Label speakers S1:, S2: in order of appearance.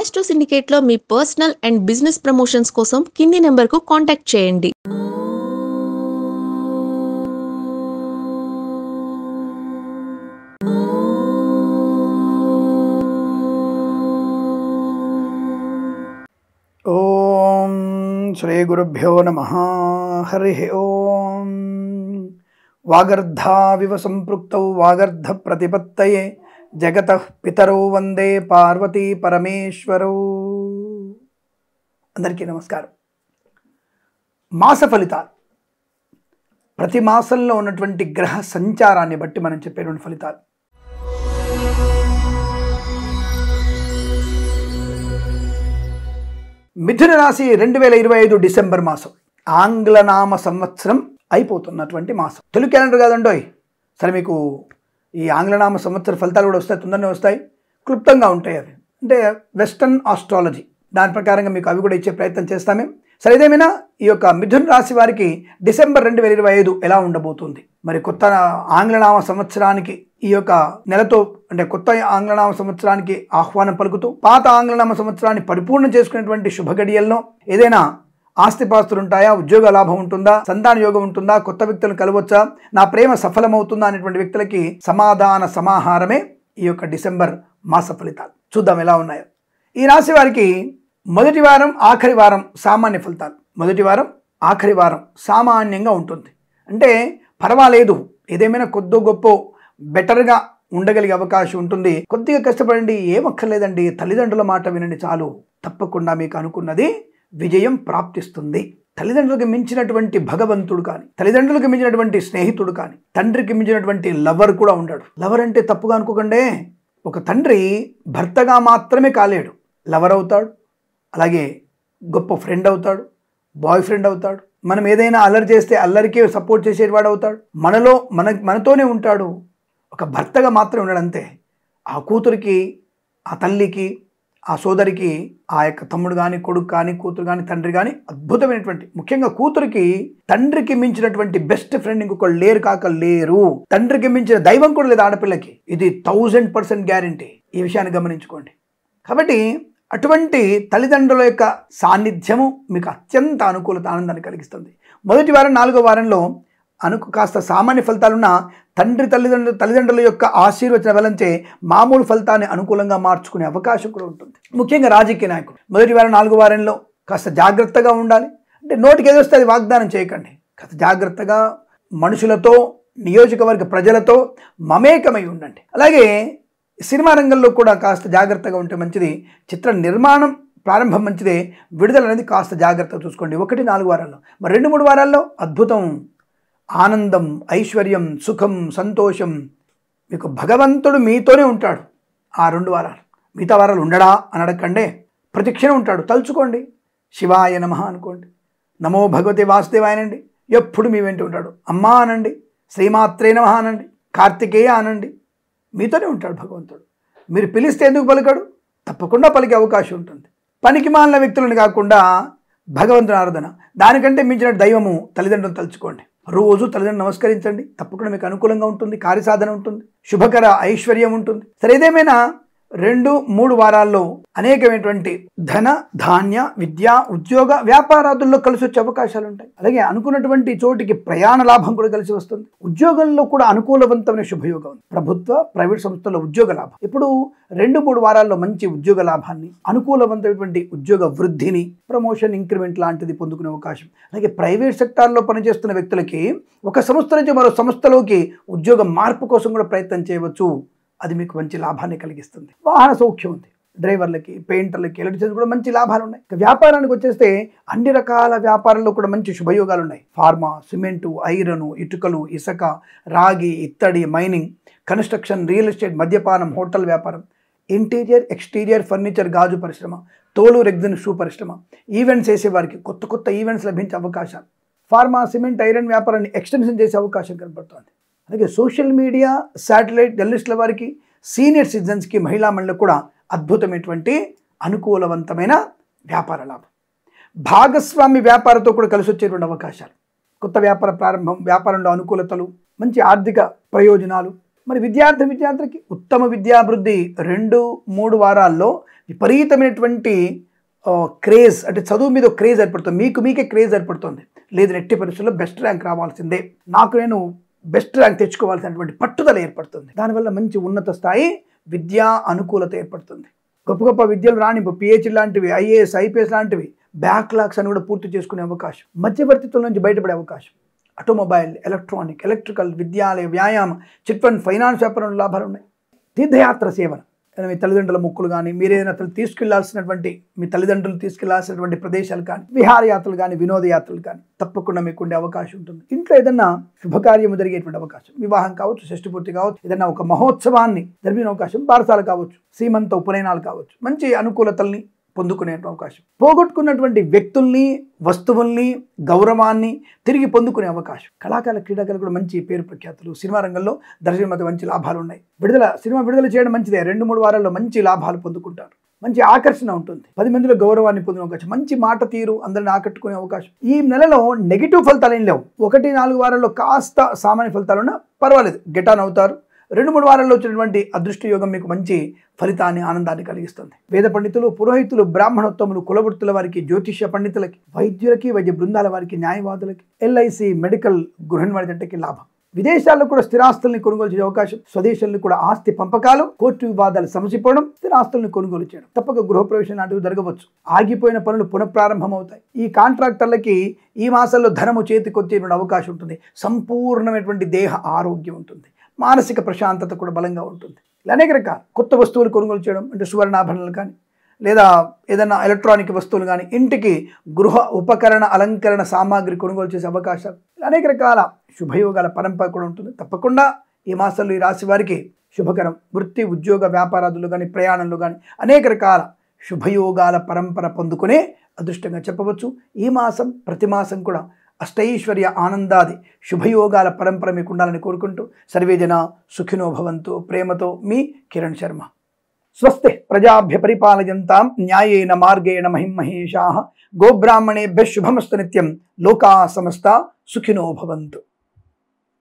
S1: Astro సిండికేట్లో మీ personal and business promotions కోసం కింది నెంబర్కు కాంటాక్ట్ చేయండి.
S2: ఓం శ్రీ గురుభ్యో నమః. హరి ఓం. వాగర్ధావివ సంపృక్తౌ వాగర్ధ ప్రతిపత్తయే జగతః పితరౌ వందే పార్వతీ పరమేశ్వరౌ. అందరికీ నమస్కారం. మాస ఫలితాలు, ప్రతి మాసంలో ఉన్నటువంటి గ్రహ సంచారాన్ని బట్టి మనం చెప్పేటువంటి ఫలితాలు. మిథున రాశి 2025 డిసెంబర్ మాసం, ఆంగ్లనామ సంవత్సరం అయిపోతున్నటువంటి మాసం. తెలుగు క్యాలెండర్ కాదండోయ్. సరే, మీకు ఈ ఆంగ్లనామ సంవత్సర ఫలితాలు కూడా వస్తాయి, తొందరనే వస్తాయి, క్లుప్తంగా ఉంటాయి. అవి అంటే వెస్టర్న్ ఆస్ట్రాలజీ, దాని ప్రకారంగా మీకు అవి కూడా ఇచ్చే ప్రయత్నం చేస్తామే. సరే, ఇదేమైనా ఈ యొక్క మిథున రాశి వారికి డిసెంబర్ 2025 ఎలా ఉండబోతుంది, మరి కొత్త ఆంగ్లనామ సంవత్సరానికి ఈ యొక్క నెలతో, అంటే కొత్త ఆంగ్లనామ సంవత్సరానికి ఆహ్వానం పలుకుతూ పాత ఆంగ్లనామ సంవత్సరాన్ని పరిపూర్ణం చేసుకునేటువంటి శుభగడియల్లో ఏదైనా ఆస్తిపాస్తులు ఉంటాయా, ఉద్యోగ లాభం ఉంటుందా, సంతాన యోగం ఉంటుందా, కొత్త వ్యక్తులను కలవచ్చా, నా ప్రేమ సఫలమవుతుందా అనేటువంటి వ్యక్తులకి సమాధాన సమాహారమే ఈ యొక్క డిసెంబర్ మాస ఫలితాలు. చూద్దాం ఎలా ఉన్నాయో. ఈ రాశి వారికి మొదటి వారం ఆఖరి వారం సామాన్య ఫలితాలు. మొదటి వారం ఆఖరి వారం సామాన్యంగా ఉంటుంది, అంటే పర్వాలేదు, ఏదేమైనా కొద్దో గొప్ప బెటర్గా ఉండగలిగే అవకాశం ఉంటుంది. కొద్దిగా కష్టపడండి, ఏమక్కర్లేదండి, తల్లిదండ్రుల మాట వినండి చాలు, తప్పకుండా మీకు అనుకున్నది విజయం ప్రాప్తిస్తుంది. తల్లిదండ్రులకు మించినటువంటి భగవంతుడు కానీ, తల్లిదండ్రులకు మించినటువంటి స్నేహితుడు కానీ, తండ్రికి మించినటువంటి లవర్ కూడా ఉండడు. లవర్ అంటే తప్పుగా అనుకోకండి, ఒక తండ్రి భర్తగా మాత్రమే కాలేడు, లవర్ అవుతాడు, అలాగే గొప్ప ఫ్రెండ్ అవుతాడు, బాయ్ ఫ్రెండ్ అవుతాడు. మనం ఏదైనా అల్లరి చేస్తే అల్లరికే సపోర్ట్ చేసేవాడు అవుతాడు, మనతోనే ఉంటాడు. ఒక భర్తగా మాత్రమే ఉన్నాడు అంతే. ఆ కూతురికి, ఆ తల్లికి, ఆ సోదరికి, ఆ యొక్క తమ్ముడు కానీ, కొడుకు కానీ, కూతురు కానీ, తండ్రి కానీ అద్భుతమైనటువంటి, ముఖ్యంగా కూతురికి తండ్రికి మించినటువంటి బెస్ట్ ఫ్రెండ్ ఇంకొకళ్ళు లేరు కాక లేరు. తండ్రికి మించిన దైవం కూడా లేదు ఆడపిల్లకి. ఇది 1000% గ్యారంటీ. ఈ విషయాన్ని గమనించుకోండి. కాబట్టి అటువంటి తల్లిదండ్రుల యొక్క సాన్నిధ్యము మీకు అత్యంత అనుకూలత, ఆనందాన్ని కలిగిస్తుంది. మొదటి వారం 4వ వారంలో కాస్త సామాన్య ఫలితాలున్న తల్లిదండ్రుల యొక్క ఆశీర్వచన బలంచే మామూలు ఫలితాన్ని అనుకూలంగా మార్చుకునే అవకాశం కూడా ఉంటుంది. ముఖ్యంగా రాజకీయ నాయకులు మొదటి వారం 4వ వారంలో కాస్త జాగ్రత్తగా ఉండాలి. అంటే నోటికి ఏదొస్తే అది వాగ్దానం చేయకండి. కాస్త జాగ్రత్తగా మనుషులతో, నియోజకవర్గ ప్రజలతో మమేకమై ఉండండి. అలాగే సినిమా రంగంలో కూడా కాస్త జాగ్రత్తగా ఉంటే మంచిది. చిత్ర నిర్మాణం ప్రారంభం మంచిదే, విడుదల అనేది కాస్త జాగ్రత్తగా చూసుకోండి. 1-4 వారాల్లో. మరి 2-3 వారాల్లో అద్భుతం, ఆనందం, ఐశ్వర్యం, సుఖం, సంతోషం. మీకు భగవంతుడు మీతోనే ఉంటాడు ఆ 2 వారాలు. మిగతా వారాలు ఉండడా అని అడగండి, ప్రతిక్షణం ఉంటాడు. తలుచుకోండి, శివాయ నమః అనుకోండి, నమో భగవతి వాసుదేవాయనండి, ఎప్పుడు మీ వెంట ఉంటాడు. అమ్మా అనండి, శ్రీమాత్రే నమః అనండి, కార్తికేయ అనండి, మీతోనే ఉంటాడు భగవంతుడు. మీరు పిలిస్తే ఎందుకు పలికాడు? తప్పకుండా పలికే అవకాశం ఉంటుంది. పనికి మాలిన వ్యక్తులను కాకుండా భగవంతుని ఆరాధన, దానికంటే మించిన దైవము తల్లిదండ్రులను తలుచుకోండి. రోజు తల్లిదండ్రులు నమస్కరించండి, తప్పకుండా మీకు అనుకూలంగా ఉంటుంది, కార్యసాధన ఉంటుంది, శుభకర ఐశ్వర్యం ఉంటుంది. సరే, ఏదేమైనా 2-3 వారాల్లో అనేకమైనటువంటి ధన, ధాన్య, విద్య, ఉద్యోగ, వ్యాపారాదుల్లో కలిసి వచ్చే అవకాశాలు ఉంటాయి. అలాగే అనుకున్నటువంటి చోటికి ప్రయాణ లాభం కూడా కలిసి వస్తుంది. ఉద్యోగంలో కూడా అనుకూలవంతమైన శుభయోగం ఉంది. ప్రభుత్వ, ప్రైవేట్ సంస్థల్లో ఉద్యోగ లాభం. ఇప్పుడు 2-3 వారాల్లో మంచి ఉద్యోగ లాభాన్ని, అనుకూలవంతమైనటువంటి ఉద్యోగ వృద్ధిని, ప్రమోషన్, ఇంక్రిమెంట్ లాంటిది పొందుకునే అవకాశం. అలాగే ప్రైవేట్ సెక్టార్లో పనిచేస్తున్న వ్యక్తులకి ఒక సంస్థ నుంచి మరో సంస్థలోకి ఉద్యోగ మార్పు కోసం కూడా ప్రయత్నం చేయవచ్చు. అది మీకు మంచి లాభాన్ని కలిగిస్తుంది. వాహన సౌఖ్యం ఉంది. డ్రైవర్లకి, పెయింటర్లకి, ఎలక్ట్రీషియన్స్ కూడా మంచి లాభాలు ఉన్నాయి. వ్యాపారానికి వచ్చేస్తే అన్ని రకాల వ్యాపారాల్లో కూడా మంచి శుభయోగాలు ఉన్నాయి. ఫార్మా, సిమెంటు, ఐరను, ఇటుకలు, ఇసుక, రాగి, ఇత్తడి, మైనింగ్, కన్స్ట్రక్షన్, రియల్ ఎస్టేట్, మద్యపానం, హోటల్ వ్యాపారం, ఇంటీరియర్, ఎక్స్టీరియర్ ఫర్నిచర్, గాజు పరిశ్రమ, తోలు రెగ్జిన్ షూ పరిశ్రమ, ఈవెంట్స్ చేసేవారికి కొత్త కొత్త ఈవెంట్స్ లభించే అవకాశాలు, ఫార్మా, సిమెంట్, ఐరన్ వ్యాపారాన్ని ఎక్స్టెన్షన్ చేసే అవకాశం కనబడుతోంది. అలాగే సోషల్ మీడియా, శాటిలైట్, జర్నలిస్టుల వారికి, సీనియర్ సిటిజన్స్కి, మహిళా మండలికి కూడా అద్భుతమైనటువంటి అనుకూలవంతమైన వ్యాపార లాభం. భాగస్వామి వ్యాపారంతో కూడా కలిసి వచ్చేటువంటి అవకాశాలు, కొత్త వ్యాపార ప్రారంభం, వ్యాపారంలో అనుకూలతలు, మంచి ఆర్థిక ప్రయోజనాలు, మరి విద్యార్థులకి ఉత్తమ విద్యాభివృద్ధి 2-3 వారాల్లో విపరీతమైనటువంటి క్రేజ్, అంటే చదువు మీద క్రేజ్ ఏర్పడుతుంది, మీకే క్రేజ్ ఏర్పడుతుంది. లేదు ఎట్టి పరిస్థితుల్లో బెస్ట్ ర్యాంక్ రావాల్సిందే, నేను బెస్ట్ ర్యాంక్ తెచ్చుకోవాల్సినటువంటి పట్టుదల ఏర్పడుతుంది. దానివల్ల మంచి ఉన్నత స్థాయి విద్యా అనుకూలత ఏర్పడుతుంది. గొప్ప విద్యలు రానివ్వు, పిహెచ్డి లాంటివి, ఐఏఎస్ ఐపీఎస్ లాంటివి, బ్యాక్లాగ్స్ అని కూడా పూర్తి చేసుకునే అవకాశం, మధ్యవర్తిత్వం నుంచి బయటపడే అవకాశం, ఆటోమొబైల్, ఎలక్ట్రానిక్, ఎలక్ట్రికల్, విద్యాలయ, వ్యాయామం, చిట్ ఫండ్, ఫైనాన్స్ వ్యాపారంలో లాభాలు ఉన్నాయి. తీర్థయాత్ర సేవన, మీ తల్లిదండ్రుల మొక్కులు కానీ, మీరేదైనా మీ తల్లిదండ్రులు తీసుకెళ్లాల్సినటువంటి ప్రదేశాలు కానీ, విహారయాత్రలు కానీ, వినోదయాత్రలు కానీ తప్పకుండా మీకు ఉండే అవకాశం ఉంటుంది. ఇంట్లో ఏదన్నా శుభకార్యము జరిగేటువంటి అవకాశం, వివాహం కావచ్చు, షష్ఠపూర్తి కావచ్చు, ఏదన్నా ఒక మహోత్సవాన్ని జరిపిన అవకాశం, బారసాలు కావచ్చు, సీమంత ఉపనయనాలు కావచ్చు, మంచి అనుకూలతల్ని పొందుకునే అవకాశం, పోగొట్టుకున్నటువంటి వ్యక్తుల్ని, వస్తువుల్ని, గౌరవాన్ని తిరిగి పొందుకునే అవకాశం. కళాకారుల, క్రీడాకారులు కూడా మంచి పేరు ప్రఖ్యాతులు, సినిమా రంగంలో దర్శకుల మధ్య మంచి లాభాలు ఉన్నాయి. సినిమా విడుదల చేయడం మంచిదే, 2-3 వారాల్లో మంచి లాభాలు పొందుకుంటారు, మంచి ఆకర్షణ ఉంటుంది, 10 మందిలో గౌరవాన్ని పొందిన అవకాశం, మంచి మాట తీరు, అందరిని ఆకట్టుకునే అవకాశం. ఈ నెలలో నెగిటివ్ ఫలితాలు ఏం లేవు. 1-4 వారాల్లో కాస్త సామాన్య ఫలితాలున్నా పర్వాలేదు, గెటాన్ అవుతారు. 2-3 వారాల్లో వచ్చినటువంటి అదృష్ట యోగం మీకు మంచి ఫలితాన్ని, ఆనందాన్ని కలిగిస్తుంది. వేద పండితులు, పురోహితులు, బ్రాహ్మణోత్తములు, కులవృత్తుల వారికి, జ్యోతిష్య పండితులకి, వైద్యులకి, వైద్య బృందాల వారికి, న్యాయవాదులకి, ఎల్ఐసి, మెడికల్, గృహనిర్మాణకి లాభం. విదేశాల్లో కూడా స్థిరాస్తుల్ని కొనుగోలు చేసే అవకాశం, స్వదేశాల్లో కూడా ఆస్తి పంపకాలు, కోర్టు వివాదాలు సమసిపోవడం, స్థిరాస్తుల్ని కొనుగోలు చేయడం, తప్పక గృహప్రవేశం లాంటివి జరగవచ్చు. ఆగిపోయిన పనులు పునఃప్రారంభం అవుతాయి. ఈ కాంట్రాక్టర్లకి ఈ మాసాల్లో ధనము చేతికొచ్చే అవకాశం ఉంటుంది. సంపూర్ణమైనటువంటి దేహ ఆరోగ్యం ఉంటుంది, మానసిక ప్రశాంతత కూడా బలంగా ఉంటుంది. ఇలా అనేక రకాల కొత్త వస్తువులు కొనుగోలు చేయడం, అంటే సువర్ణాభరణలు కానీ, లేదా ఏదైనా ఎలక్ట్రానిక్ వస్తువులు కానీ, ఇంటికి గృహ ఉపకరణ అలంకరణ సామాగ్రి కొనుగోలు చేసే అవకాశాలు, అనేక రకాల శుభయోగాల పరంపర కూడా ఉంటుంది. తప్పకుండా ఈ మాసంలో ఈ రాశి వారికి శుభకరం. వృత్తి, ఉద్యోగ, వ్యాపారాదులు కానీ, ప్రయాణంలో కానీ అనేక రకాల శుభయోగాల పరంపర పొందుకునే అదృష్టంగా చెప్పవచ్చు. ఈ మాసం ప్రతి మాసం కూడా అష్టైశ్వర్య ఆనందాది శుభయోగాల పరంపర మీకు ఉండాలని కోరుకుంటూ సర్వేజన సుఖినో భవంతు. ప్రేమతో మీ కిరణ్ శర్మ. స్వస్తి ప్రజాభ్య పరిపాలయంతాం న్యాయేన మార్గేణ మహిమహేషాః. గోబ్రాహ్మణేభ్యః శుభమస్తు నిత్యం. లోకా సమస్తా సుఖినో భవంతు.